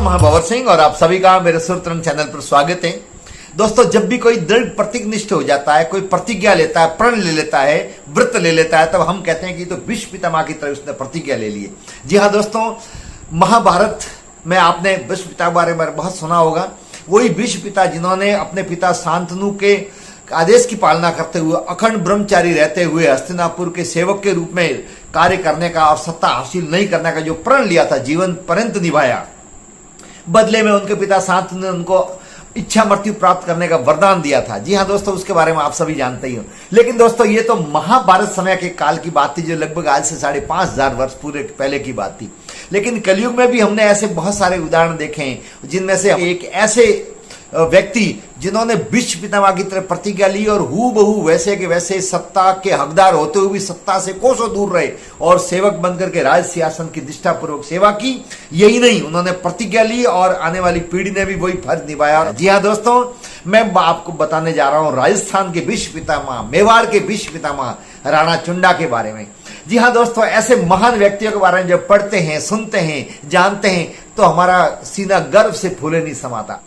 दोस्तों, मैं भंवर सिंह और आप सभी का मेरे सुरतरंग चैनल पर स्वागत है। दोस्तों, जब भी कोई दृढ़ प्रतिनिष्ठ हो जाता है, कोई प्रतिज्ञा लेता है, प्रण ले लेता है, व्रत ले लेता है, तब हम कहते हैं कि तो भीष्म पितामह की तरह उसने प्रतिज्ञा ले ली है। जी हाँ दोस्तों, महाभारत में आपने भीष्म पिता के बारे में बहुत सुना होगा। वही भीष्म पिता जिन्होंने अपने पिता शांतनु के आदेश की पालना करते हुए अखंड ब्रह्मचारी रहते हुए हस्तिनापुर के सेवक के रूप में कार्य करने का और सत्ता हासिल नहीं करने का जो प्रण लिया था, जीवन पर्यंत निभाया। बदले में उनके पिता शांतनु ने उनको इच्छा मृत्यु प्राप्त करने का वरदान दिया था। जी हाँ दोस्तों, उसके बारे में आप सभी जानते ही हो। लेकिन दोस्तों, ये तो महाभारत समय के काल की बात थी, जो लगभग आज से 5,500 वर्ष पूरे पहले की बात थी। लेकिन कलयुग में भी हमने ऐसे बहुत सारे उदाहरण देखे हैं, जिनमें से एक ऐसे व्यक्ति जिन्होंने भीष्म पितामह की तरह प्रतिज्ञा ली और हूबहू वैसे के वैसे सत्ता के हकदार होते हुए भी सत्ता से कोसों दूर रहे और सेवक बनकर के राज सिंहासन की निष्ठापूर्वक सेवा की। यही नहीं, उन्होंने प्रतिज्ञा ली और आने वाली पीढ़ी ने भी वही फर्ज निभाया। जी हाँ दोस्तों, मैं आपको बताने जा रहा हूं राजस्थान के भीष्म पितामह, मेवाड़ के भीष्म पितामह राणा चुंडा के बारे में। जी हाँ दोस्तों, ऐसे महान व्यक्तियों के बारे में जब पढ़ते हैं, सुनते हैं, जानते हैं, तो हमारा सीना गर्व से फूले नहीं समाता।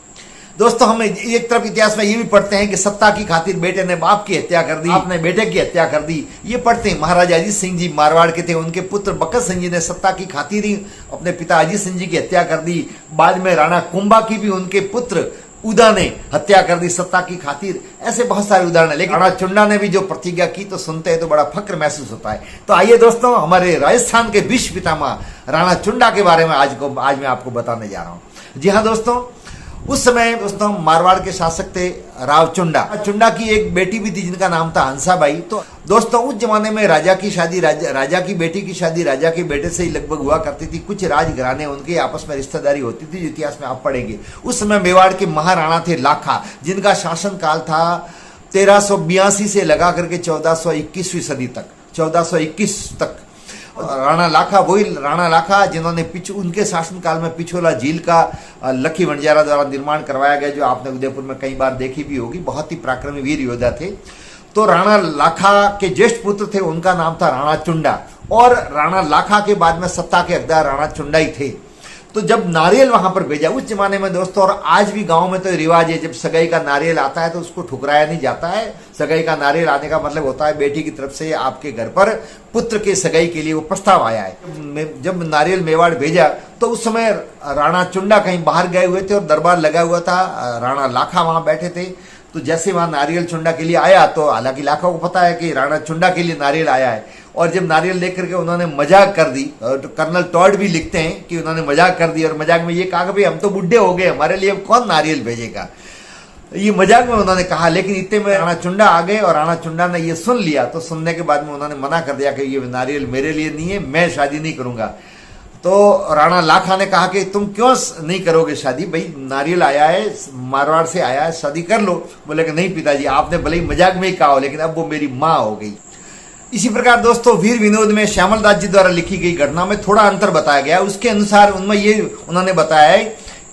दोस्तों, हम एक तरफ इतिहास में ये भी पढ़ते हैं कि सत्ता की खातिर बेटे ने बाप की हत्या कर दी, बाप ने बेटे की हत्या कर दी। ये पढ़ते हैं। महाराजा अजीत सिंह जी मारवाड़ के थे, उनके पुत्र बकत सिंह जी ने सत्ता की खातिर ही अपने पिता अजीत सिंह जी की हत्या कर दी। बाद में राणा कुंभा की भी उनके पुत्र उदा ने हत्या कर दी सत्ता की खातिर। ऐसे बहुत सारे उदाहरण है। लेकिन राणा चुंडा ने भी जो प्रतिज्ञा की, तो सुनते हैं तो बड़ा फक्र महसूस होता है। तो आइए दोस्तों, हमारे राजस्थान के भीष्म पितामह राणा चुंडा के बारे में आज मैं आपको बताने जा रहा हूं। जी हाँ दोस्तों, उस समय दोस्तों मारवाड़ के शासक थे राव चुंडा। चुंडा की एक बेटी भी थी जिनका नाम था हंसाबाई। तो दोस्तों, उस जमाने में राजा की शादी राजा की बेटी की शादी राजा के बेटे से ही लगभग हुआ करती थी। कुछ राजघराने उनके आपस में रिश्तेदारी होती थी, जो इतिहास में आप पढ़ेंगे। उस समय मेवाड़ के महाराणा थे लाखा, जिनका शासन काल था 1382 से लगा करके 1421वीं सदी तक, 1421 तक। राणा लाखा, वही राणा लाखा जिन्होंने उनके शासनकाल में पिछोला झील का लखी वनजारा द्वारा निर्माण करवाया गया, जो आपने उदयपुर में कई बार देखी भी होगी। बहुत ही पराक्रमी वीर योद्धा थे। तो राणा लाखा के ज्येष्ठ पुत्र थे, उनका नाम था राणा चुंडा। और राणा लाखा के बाद में सत्ता के हकदार राणा चुंडा ही थे। तो जब नारियल वहां पर भेजा उस जमाने में दोस्तों, और आज भी गांव में तो रिवाज है, जब सगाई का नारियल आता है तो उसको ठुकराया नहीं जाता है। सगाई का नारियल आने का मतलब होता है बेटी की तरफ से आपके घर पर पुत्र के सगाई के लिए वो प्रस्ताव आया है। जब नारियल मेवाड़ भेजा तो उस समय राणा चुंडा कहीं बाहर गए हुए थे और दरबार लगा हुआ था। राणा लाखा वहां बैठे थे। तो जैसे वहां नारियल चुंडा के लिए आया, तो हालांकि लाखा को पता है कि राणा चुंडा के लिए नारियल आया है, और जब नारियल लेकर के उन्होंने मजाक कर दी, और तो कर्नल टॉड भी लिखते हैं कि उन्होंने मजाक कर दी और मजाक में ये कहा कि भाई हम तो बुढ़े हो गए, हमारे लिए कौन नारियल भेजेगा, ये मजाक में उन्होंने कहा। लेकिन इतने में राणा चुंडा आ गए और राणा चुंडा ने ये सुन लिया। तो सुनने के बाद में उन्होंने मना कर दिया कि ये नारियल मेरे लिए नहीं है, मैं शादी नहीं करूंगा। तो राणा लाखा ने कहा कि तुम क्यों नहीं करोगे शादी, भाई नारियल आया है, मारवाड़ से आया है, शादी कर लो। बोले कि नहीं पिताजी, आपने भले ही मजाक में ही कहा हो, लेकिन अब वो मेरी माँ हो गई। इसी प्रकार दोस्तों, वीर विनोद में श्यामल दास जी द्वारा लिखी गई घटना में थोड़ा अंतर बताया गया। उसके अनुसार उनमें ये उन्होंने बताया है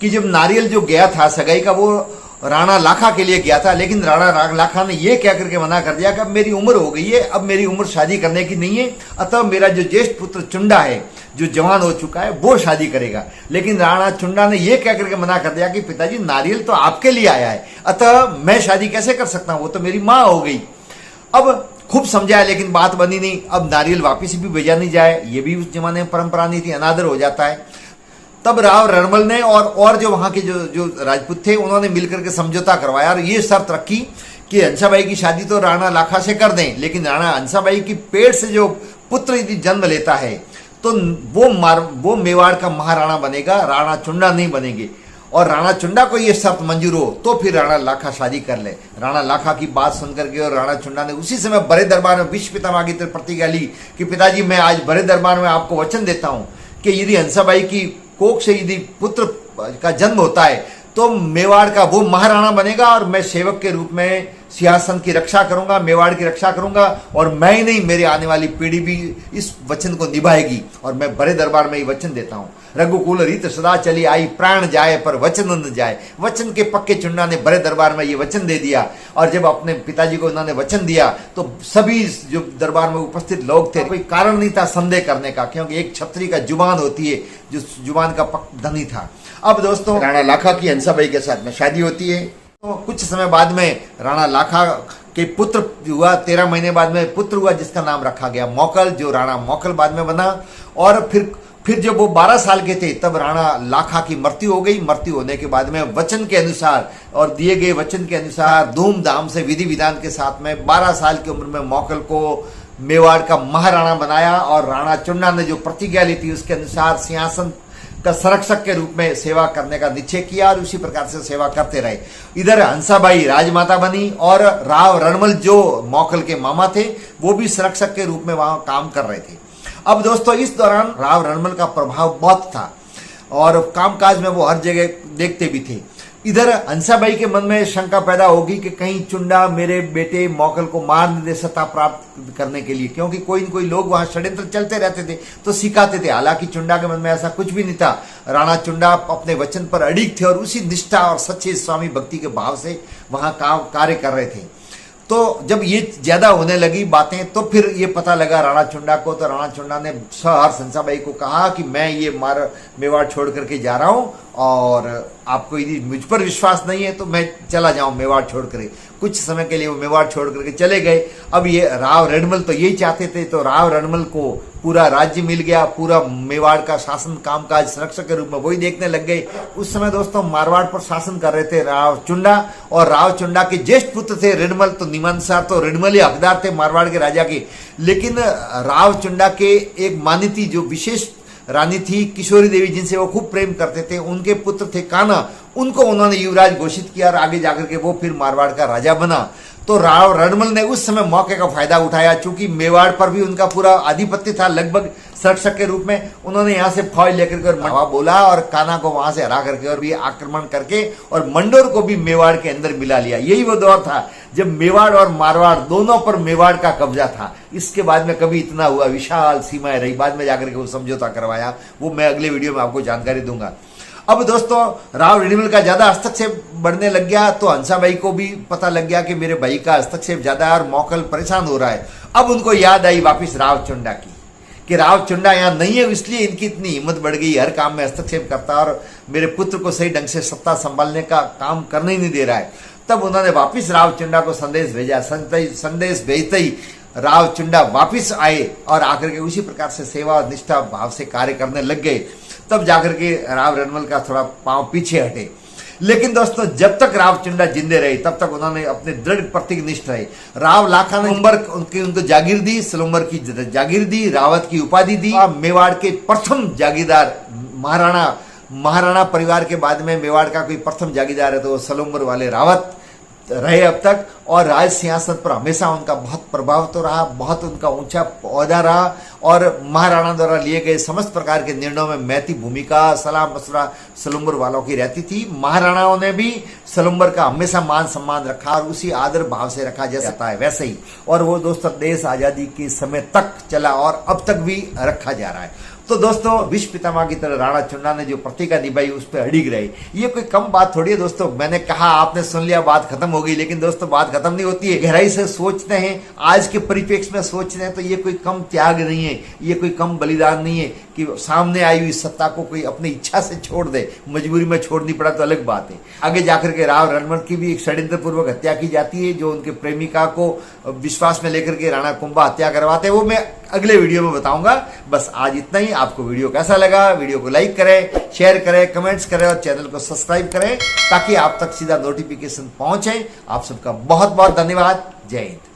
कि जब नारियल जो गया था सगाई का, वो राणा लाखा के लिए गया था। लेकिन राणा लाखा ने यह कह करके मना कर दिया कि अब मेरी उम्र हो गई है, अब मेरी उम्र शादी करने की नहीं है, अतः मेरा जो ज्येष्ठ पुत्र चुंडा है, जो जवान हो चुका है, वो शादी करेगा। लेकिन राणा चुंडा ने यह कह करके मना कर दिया कि पिताजी नारियल तो आपके लिए आया है, अतः मैं शादी कैसे कर सकता हूं, वो तो मेरी माँ हो गई। अब खूब समझाया, लेकिन बात बनी नहीं। अब नारियल वापिस भी भेजा नहीं जाए, ये भी उस जमाने में परंपरा नहीं थी, अनादर हो जाता है। तब राव रणमल ने और जो वहां के जो राजपूत थे, उन्होंने मिलकर के समझौता करवाया और ये शर्त रखी कि हंसाबाई की शादी तो राणा लाखा से कर दें, लेकिन राणा हंसाबाई की पेट से जो पुत्र यदि जन्म लेता है तो वो मेवाड़ का महाराणा बनेगा, राणा चुंडा नहीं बनेंगे। और राणा चुंडा को ये शर्त मंजूर हो तो फिर राणा लाखा शादी कर ले। राणा लाखा की बात सुनकर के और राणा चुंडा ने उसी समय बड़े दरबार में भीष्म पितामह की तरफ प्रतिज्ञा ली कि पिताजी, मैं आज बड़े दरबार में आपको वचन देता हूं कि यदि हंसाबाई की कोख से यदि पुत्र का जन्म होता है तो मेवाड़ का वो महाराणा बनेगा और मैं सेवक के रूप में सिंहासन की रक्षा करूंगा, मेवाड़ की रक्षा करूंगा, और मैं ही नहीं मेरी आने वाली पीढ़ी भी इस वचन को निभाएगी, और मैं बड़े दरबार में ये वचन देता हूं। रघुकुल रीत सदा चली आई, प्राण जाए पर वचन न जाए। वचन के पक्के चुन्ना ने बड़े दरबार में ये वचन दे दिया, और जब अपने पिताजी को उन्होंने वचन दिया तो सभी जो दरबार में उपस्थित लोग थे, कोई कारण नहीं था संदेह करने का, क्योंकि एक क्षत्रिय का जुबान होती है, जो जुबान का धनी था। अब दोस्तों, राणा लाखा की हंसाबाई के साथ में शादी होती है। तो कुछ समय बाद में राणा लाखा के पुत्र हुआ, 13 महीने बाद में पुत्र हुआ, जिसका नाम रखा गया मौकल, जो राणा मौकल बाद में बना। और फिर जब वो 12 साल के थे तब राणा लाखा की मृत्यु हो गई। मृत्यु होने के बाद में वचन के अनुसार और दिए गए वचन के अनुसार धूमधाम से विधि विधान के साथ में 12 साल की उम्र में मौकल को मेवाड़ का महाराणा बनाया, और राणा चुन्ना ने जो प्रतिज्ञा ली थी उसके अनुसार सिंहासन का संरक्षक के रूप में सेवा करने का निश्चय किया, और उसी प्रकार से सेवा करते रहे। इधर हंसाबाई राजमाता बनी, और राव रणमल जो मौकल के मामा थे वो भी संरक्षक के रूप में वहां काम कर रहे थे। अब दोस्तों, इस दौरान राव रणमल का प्रभाव बहुत था, और कामकाज में वो हर जगह देखते भी थे। इधर हंसाबाई के मन में शंका पैदा होगी कि कहीं चुंडा मेरे बेटे मौकल को मार न दे सत्ता प्राप्त करने के लिए, क्योंकि कोई न कोई लोग वहां षड्यंत्र चलते रहते थे तो सिखाते थे। हालांकि चुंडा के मन में ऐसा कुछ भी नहीं था। राणा चुंडा अपने वचन पर अडिग थे, और उसी निष्ठा और सच्चे स्वामी भक्ति के भाव से वहां कार्य कर रहे थे। तो जब ये ज्यादा होने लगी बातें, तो फिर ये पता लगा राणा चुंडा को, तो राणा चुंडा ने सहर्ष हंसाबाई को कहा कि मैं ये मेवाड़ छोड़ करके जा रहा हूं, और आपको यदि मुझ पर विश्वास नहीं है तो मैं चला जाऊं मेवाड़ छोड़ कर। कुछ समय के लिए वो मेवाड़ छोड़ करके चले गए। अब ये राव रणमल तो यही चाहते थे, तो राव रणमल को पूरा राज्य मिल गया, पूरा मेवाड़ का शासन कामकाज संरक्षक के रूप में वही देखने लग गए। उस समय दोस्तों मारवाड़ पर शासन कर रहे थे राव चुंडा, और राव चुंडा के ज्येष्ठ पुत्र थे रणमल। तो निमंसार तो रणमल ही हकदार थे मारवाड़ के राजा के, लेकिन राव चुंडा के एक मानिती जो विशेष रानी थी किशोरी देवी, जिनसे वो खूब प्रेम करते थे, उनके पुत्र थे कान्हा, उनको उन्होंने युवराज घोषित किया, और आगे जाकर के वो फिर मारवाड़ का राजा बना। तो राव रणमल ने उस समय मौके का फायदा उठाया, चूंकि मेवाड़ पर भी उनका पूरा आधिपत्य था लगभग संरक्षक के रूप में। उन्होंने यहाँ से फौज लेकर के मावा बोला, और कान्हा को वहां से हरा करके और भी आक्रमण करके और मंडोर को भी मेवाड़ के अंदर मिला लिया। यही वो दौर था जब मेवाड़ और मारवाड़ दोनों पर मेवाड़ का कब्जा था। इसके बाद में कभी इतना हुआ, विशाल सीमाएं रही, बाद में जाकर के वो समझौता करवाया, वो मैं अगले वीडियो में आपको जानकारी दूंगा। अब दोस्तों, राव रणमल का ज्यादा हस्तक्षेप बढ़ने लग गया, तो हंसाबाई को भी पता लग गया कि मेरे भाई का हस्तक्षेप ज्यादा है और मौकल परेशान हो रहा है। अब उनको याद आई वापिस राव चुंडा की, कि राव चुंडा यहाँ नहीं है, इसलिए इनकी इतनी हिम्मत बढ़ गई, हर काम में हस्तक्षेप करता है और मेरे पुत्र को सही ढंग से सत्ता संभालने का काम करने ही नहीं दे रहा है। तब उन्होंने वापिस राव चुंडा को संदेश भेजा। संदेश भेजते ही राव चुंडा वापिस आए, और आकर के उसी प्रकार से सेवा निष्ठा भाव से कार्य करने लग गए। तब जाकर के राव रणमल का थोड़ा पांव पीछे हटे। लेकिन दोस्तों, जब तक राव चुंडा जिंदे रहे तब तक उन्होंने अपने दृढ़ प्रतिनिष्ठ रहे। राव लाखा ने उनको जागीर दी, सलुम्बर की जागीर दी, रावत की उपाधि दी। मेवाड़ के प्रथम जागीरदार महाराणा परिवार के बाद में मेवाड़ का कोई प्रथम जागीरदार है तो सलुम्बर वाले रावत रहे अब तक, और राज सिंहासन पर हमेशा उनका बहुत प्रभाव तो रहा, बहुत उनका ऊंचा ओहदा रहा, और महाराणा द्वारा लिए गए समस्त प्रकार के निर्णयों में महती भूमिका सलाह मशवरा सलुम्बर वालों की रहती थी। महाराणाओं ने भी सलुम्बर का हमेशा मान सम्मान रखा, और उसी आदर भाव से रखा जाता है वैसे ही, और वो दोस्तों देश आजादी के समय तक चला और अब तक भी रखा जा रहा है। तो दोस्तों, विश्व पितामह की तरह राणा चुंडा ने जो प्रतिज्ञा निभाई उस पर अड़िग रहे। ये कोई कम बात थोड़ी है दोस्तों। मैंने कहा, आपने सुन लिया, बात खत्म हो गई, लेकिन दोस्तों बात खत्म नहीं होती है। गहराई से सोचते हैं, आज के परिप्रेक्ष्य में सोचते हैं, तो ये कोई कम त्याग नहीं है, ये कोई कम बलिदान नहीं है कि सामने आई हुई सत्ता को कोई अपनी इच्छा से छोड़ दे। मजबूरी में छोड़नी पड़ा तो अलग बात है। आगे जाकर के राव रणमल की भी एक षड्यंत्र पूर्वक हत्या की जाती है, जो उनके प्रेमिका को विश्वास में लेकर के राणा कुंभा हत्या करवाते हैं, वो मैं अगले वीडियो में बताऊंगा। बस आज इतना ही। आपको वीडियो कैसा लगा? वीडियो को लाइक करें, शेयर करें, कमेंट्स करें, और चैनल को सब्सक्राइब करें, ताकि आप तक सीधा नोटिफिकेशन पहुंचे। आप सबका बहुत बहुत धन्यवाद। जय हिंद।